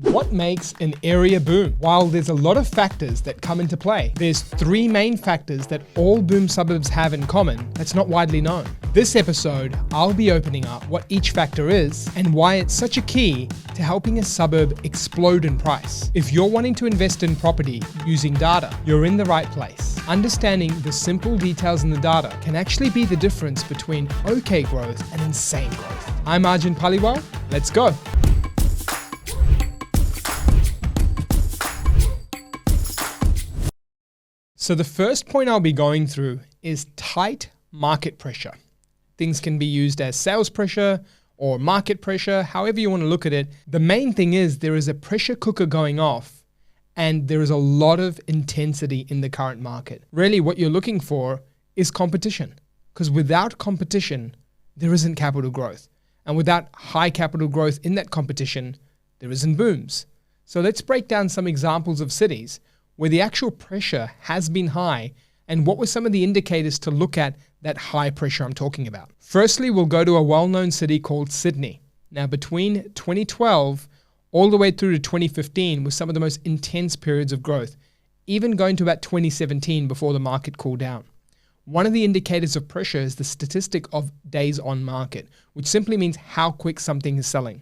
What makes an area boom? While there's a lot of factors that come into play, there's three main factors that all boom suburbs have in common that's not widely known. This episode, I'll be opening up what each factor is and why it's such a key to helping a suburb explode in price. If you're wanting to invest in property using data, you're in the right place. Understanding the simple details in the data can actually be the difference between okay growth and insane growth. I'm Arjun Paliwal. Let's go. So the first point I'll be going through is tight market pressure. Things can be used as sales pressure or market pressure, however you want to look at it. The main thing is there is a pressure cooker going off and there is a lot of intensity in the current market. Really what you're looking for is competition, because without competition, there isn't capital growth. And without high capital growth in that competition, there isn't booms. So let's break down some examples of cities where the actual pressure has been high, and what were some of the indicators to look at that high pressure I'm talking about. Firstly, we'll go to a well-known city called Sydney. Now, between 2012 all the way through to 2015 was some of the most intense periods of growth, even going to about 2017 before the market cooled down. One of the indicators of pressure is the statistic of days on market, which simply means how quick something is selling.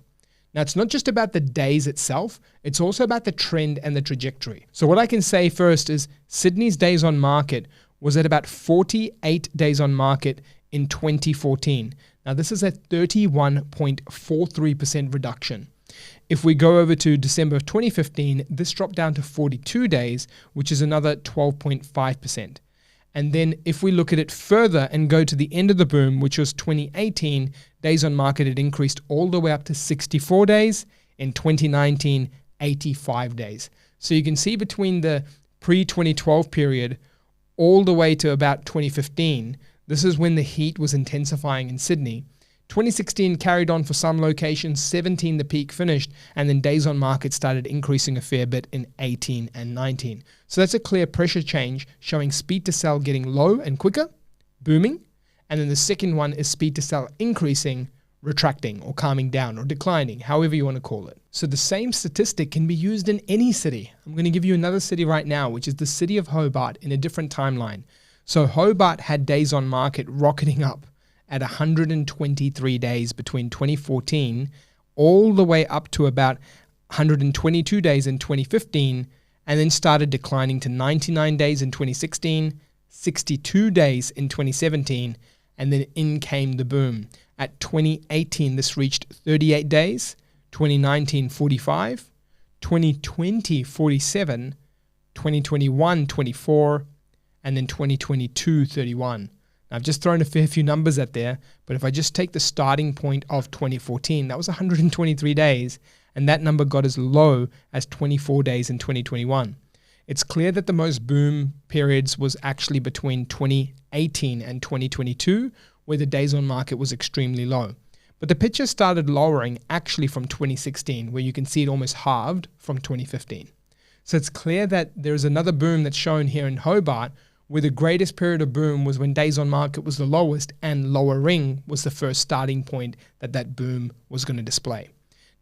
Now, it's not just about the days itself, it's also about the trend and the trajectory. So what I can say first is Sydney's days on market was at about 48 days on market in 2014. Now, this is a 31.43% reduction. If we go over to December of 2015, this dropped down to 42 days, which is another 12.5%. And then if we look at it further and go to the end of the boom, which was 2018, days on market had increased all the way up to 64 days. In 2019, 85 days. So you can see between the pre-2012 period all the way to about 2015, this is when the heat was intensifying in Sydney. 2016 carried on for some locations, 17 the peak finished, and then days on market started increasing a fair bit in 18 and 19. So that's a clear pressure change showing speed to sell getting low and quicker, booming, and then the second one is speed to sell increasing, retracting or calming down or declining, however you want to call it. So the same statistic can be used in any city. I'm going to give you another city right now, which is the city of Hobart in a different timeline. So Hobart had days on market rocketing up at 123 days between 2014 all the way up to about 122 days in 2015, and then started declining to 99 days in 2016, 62 days in 2017, and then in came the boom. At 2018, this reached 38 days, 2019, 45, 2020, 47, 2021, 24, and then 2022, 31. I've just thrown a fair few numbers out there, but if I just take the starting point of 2014, that was 123 days, and that number got as low as 24 days in 2021. It's clear that the most boom periods was actually between 2018 and 2022, where the days on market was extremely low. But the picture started lowering actually from 2016, where you can see it almost halved from 2015. So it's clear that there's another boom that's shown here in Hobart, where the greatest period of boom was when days on market was the lowest and lowering was the first starting point that boom was going to display.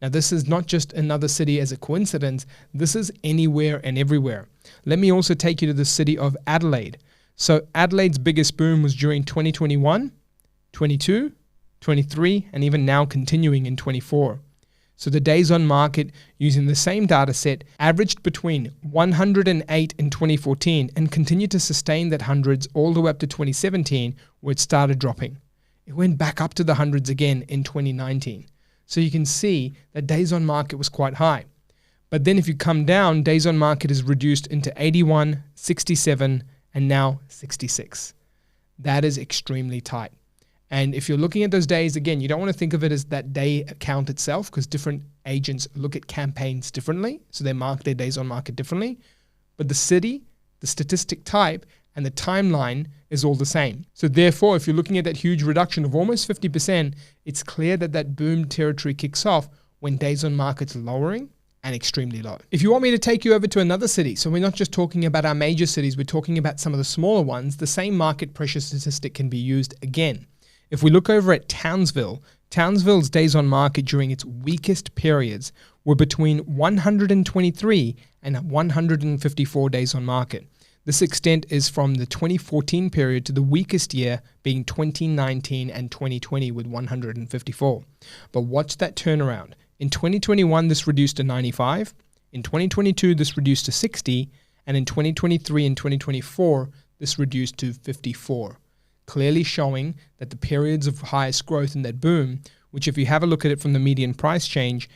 Now, this is not just another city as a coincidence. This is anywhere and everywhere. Let me also take you to the city of Adelaide. So Adelaide's biggest boom was during 2021, 22, 23, and even now continuing in 24. So the days on market using the same data set averaged between 108 in 2014 and continued to sustain that hundreds all the way up to 2017, where it started dropping. It went back up to the hundreds again in 2019. So you can see that days on market was quite high. But then if you come down, days on market is reduced into 81, 67, and now 66. That is extremely tight. And if you're looking at those days, again, you don't want to think of it as that day count itself, because different agents look at campaigns differently. So they mark their days on market differently. But the city, the statistic type, and the timeline is all the same. So therefore, if you're looking at that huge reduction of almost 50%, it's clear that that boom territory kicks off when days on market's lowering and extremely low. If you want me to take you over to another city, so we're not just talking about our major cities, we're talking about some of the smaller ones, the same market pressure statistic can be used again. If we look over at Townsville, Townsville's days on market during its weakest periods were between 123 and 154 days on market. This extent is from the 2014 period to the weakest year being 2019 and 2020 with 154. But watch that turnaround. In 2021, this reduced to 95. In 2022, this reduced to 60. And in 2023 and 2024, this reduced to 54. Clearly showing that the periods of highest growth in that boom, which if you have a look at it from the median price change,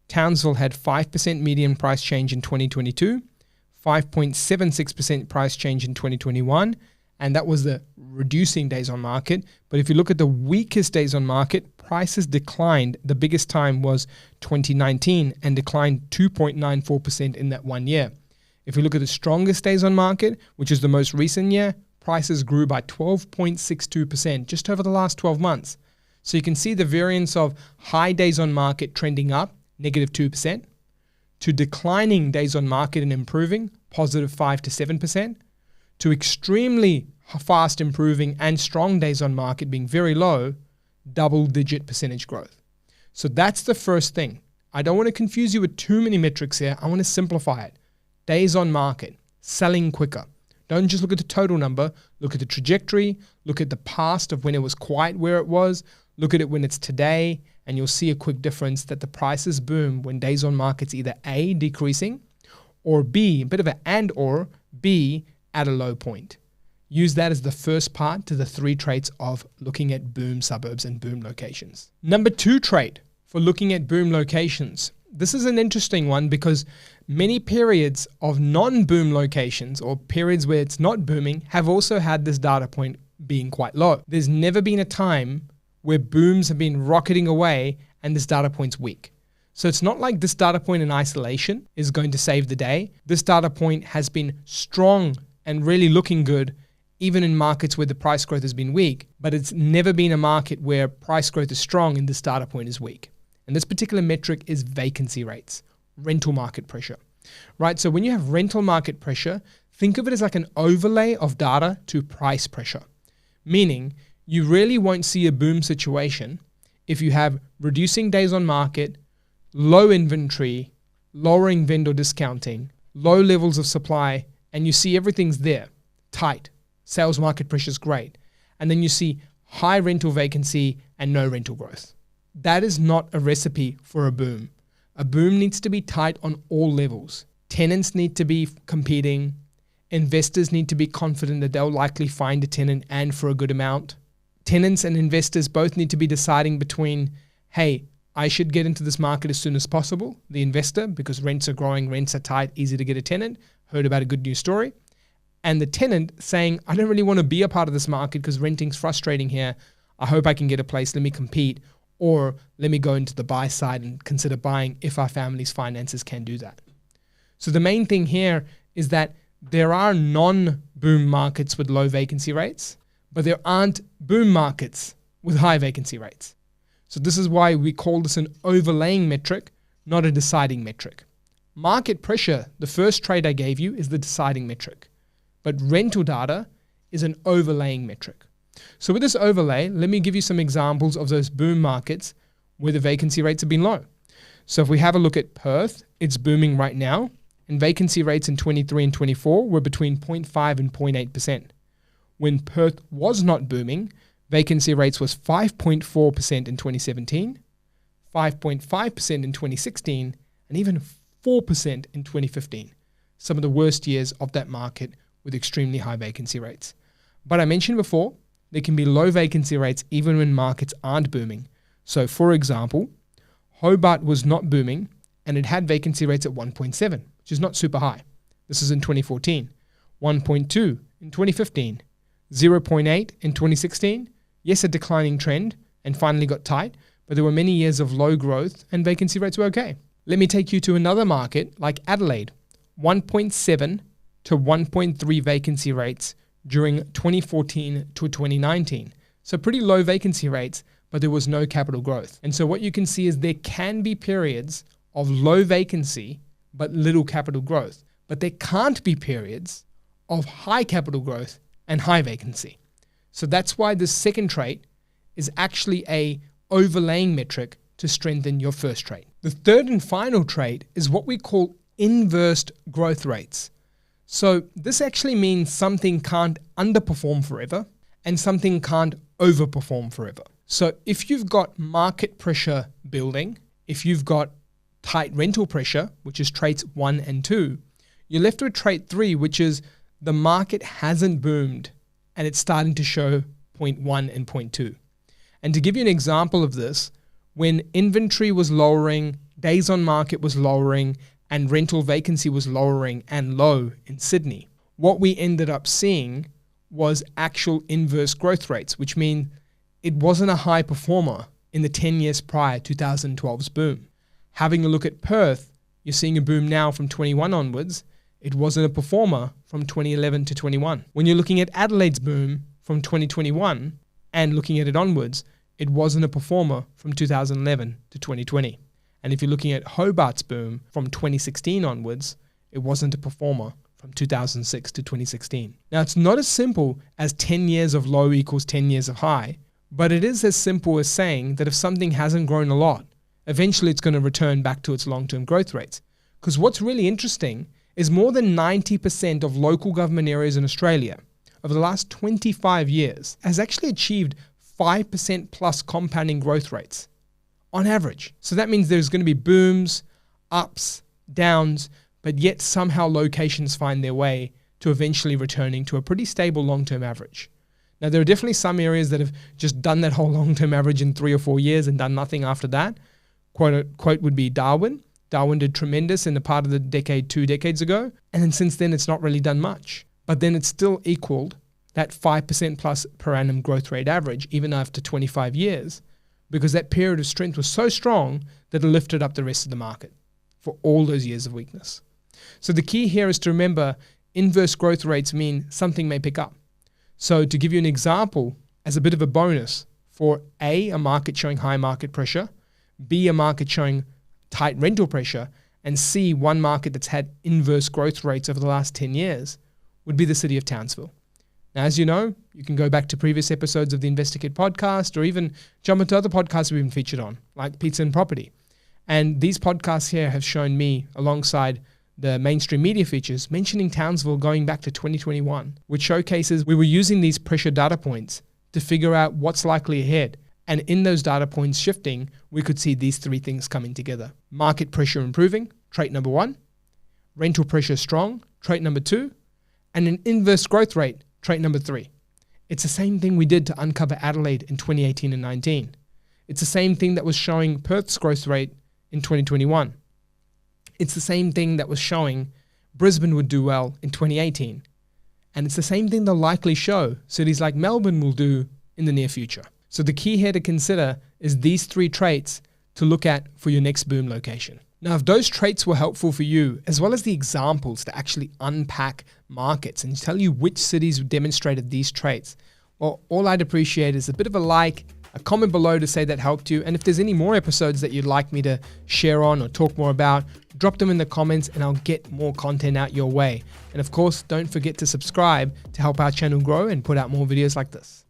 Townsville had 5% median price change in 2022, 5.76% price change in 2021, and that was the reducing days on market. But if you look at the weakest days on market, prices declined. The biggest time was 2019 and declined 2.94% in that 1 year. If we look at the strongest days on market, which is the most recent year, prices grew by 12.62% just over the last 12 months. So you can see the variance of high days on market trending up, -2%, to declining days on market and improving, +5 to 7%, to extremely fast improving and strong days on market being very low, double-digit percentage growth. So that's the first thing. I don't want to confuse you with too many metrics here. I want to simplify it. Days on market, selling quicker. Don't just look at the total number, look at the trajectory, look at the past of when it was quite where it was, look at it when it's today, and you'll see a quick difference that the prices boom when days on market's either A, decreasing, or B, a bit of an and or, B, at a low point. Use that as the first part to the 3 traits of looking at boom suburbs and boom locations. Number 2 trait for looking at boom locations. This is an interesting one because many periods of non-boom locations or periods where it's not booming have also had this data point being quite low. There's never been a time where booms have been rocketing away and this data point's weak. So it's not like this data point in isolation is going to save the day. This data point has been strong and really looking good even in markets where the price growth has been weak, but it's never been a market where price growth is strong and this data point is weak. And this particular metric is vacancy rates, rental market pressure, right? So when you have rental market pressure, think of it as like an overlay of data to price pressure, meaning you really won't see a boom situation if you have reducing days on market, low inventory, lowering vendor discounting, low levels of supply, and you see everything's there, tight, sales market pressure is great. And then you see high rental vacancy and no rental growth. That is not a recipe for a boom. A boom needs to be tight on all levels. Tenants need to be competing. Investors need to be confident that they'll likely find a tenant and for a good amount. Tenants and investors both need to be deciding between, hey, I should get into this market as soon as possible, the investor, because rents are growing, rents are tight, easy to get a tenant, heard about a good news story. And the tenant saying, I don't really want to be a part of this market because renting's frustrating here. I hope I can get a place, let me compete. Or let me go into the buy side and consider buying if our family's finances can do that. So the main thing here is that there are non-boom markets with low vacancy rates, but there aren't boom markets with high vacancy rates. So this is why we call this an overlaying metric, not a deciding metric. Market pressure, the first trait I gave you, is the deciding metric, but rental data is an overlaying metric. So with this overlay, let me give you some examples of those boom markets where the vacancy rates have been low. So if we have a look at Perth, it's booming right now, and vacancy rates in 23 and 24 were between 0.5 and 0.8%. When Perth was not booming, vacancy rates was 5.4% in 2017, 5.5% in 2016, and even 4% in 2015. Some of the worst years of that market with extremely high vacancy rates. But I mentioned before, there can be low vacancy rates even when markets aren't booming. So for example, Hobart was not booming and it had vacancy rates at 1.7, which is not super high. This is in 2014, 1.2 in 2015, 0.8 in 2016. Yes, a declining trend and finally got tight, but there were many years of low growth and vacancy rates were okay. Let me take you to another market like Adelaide, 1.7 to 1.3 vacancy rates during 2014 to 2019. So pretty low vacancy rates, but there was no capital growth. And so what you can see is there can be periods of low vacancy, but little capital growth. But there can't be periods of high capital growth and high vacancy. So that's why the second trait is actually a overlaying metric to strengthen your first trade. The third and final trade is what we call inverse growth rates. So this actually means something can't underperform forever and something can't overperform forever. So if you've got market pressure building, if you've got tight rental pressure, which is traits 1 and 2, you're left with trait 3, which is the market hasn't boomed and it's starting to show point 1 and point 2. And to give you an example of this, when inventory was lowering, days on market was lowering, and rental vacancy was lowering and low in Sydney, what we ended up seeing was actual inverse growth rates, which mean it wasn't a high performer in the 10 years prior to 2012's boom. Having a look at Perth, you're seeing a boom now from 21 onwards. It wasn't a performer from 2011 to 21. When you're looking at Adelaide's boom from 2021 and looking at it onwards, it wasn't a performer from 2011 to 2020. And if you're looking at Hobart's boom from 2016 onwards, it wasn't a performer from 2006 to 2016. Now, it's not as simple as 10 years of low equals 10 years of high, but it is as simple as saying that if something hasn't grown a lot, eventually it's going to return back to its long-term growth rates. Because what's really interesting is more than 90% of local government areas in Australia over the last 25 years has actually achieved 5% plus compounding growth rates on average. So that means there's going to be booms, ups, downs, but yet somehow locations find their way to eventually returning to a pretty stable long-term average. Now, there are definitely some areas that have just done that whole long-term average in 3 or 4 years and done nothing after that. Quote would be Darwin. Darwin did tremendous in the part of the decade 2 decades ago. And then since then, it's not really done much. But then it's still equaled that 5% plus per annum growth rate average, even after 25 years, because that period of strength was so strong that it lifted up the rest of the market for all those years of weakness. So the key here is to remember inverse growth rates mean something may pick up. So to give you an example, as a bit of a bonus, for A, market showing high market pressure, B, a market showing tight rental pressure, and C, one market that's had inverse growth rates over the last 10 years, would be the city of Townsville. Now, as you know, you can go back to previous episodes of the InvestorKit podcast or even jump into other podcasts we've been featured on, like Pizza and Property. And these podcasts here have shown me, alongside the mainstream media features, mentioning Townsville going back to 2021, which showcases we were using these pressure data points to figure out what's likely ahead. And in those data points shifting, we could see these 3 things coming together. Market pressure improving, trait number 1. Rental pressure strong, trait number 2. And an inverse growth rate, trait number 3. It's the same thing we did to uncover Adelaide in 2018 and 19. It's the same thing that was showing Perth's growth rate in 2021. It's the same thing that was showing Brisbane would do well in 2018. And it's the same thing they'll likely show cities like Melbourne will do in the near future. So the key here to consider is these 3 traits to look at for your next boom location. Now, if those traits were helpful for you, as well as the examples to actually unpack markets and tell you which cities demonstrated these traits, well, all I'd appreciate is a bit of a like, a comment below to say that helped you. And if there's any more episodes that you'd like me to share on or talk more about, drop them in the comments and I'll get more content out your way. And of course, don't forget to subscribe to help our channel grow and put out more videos like this.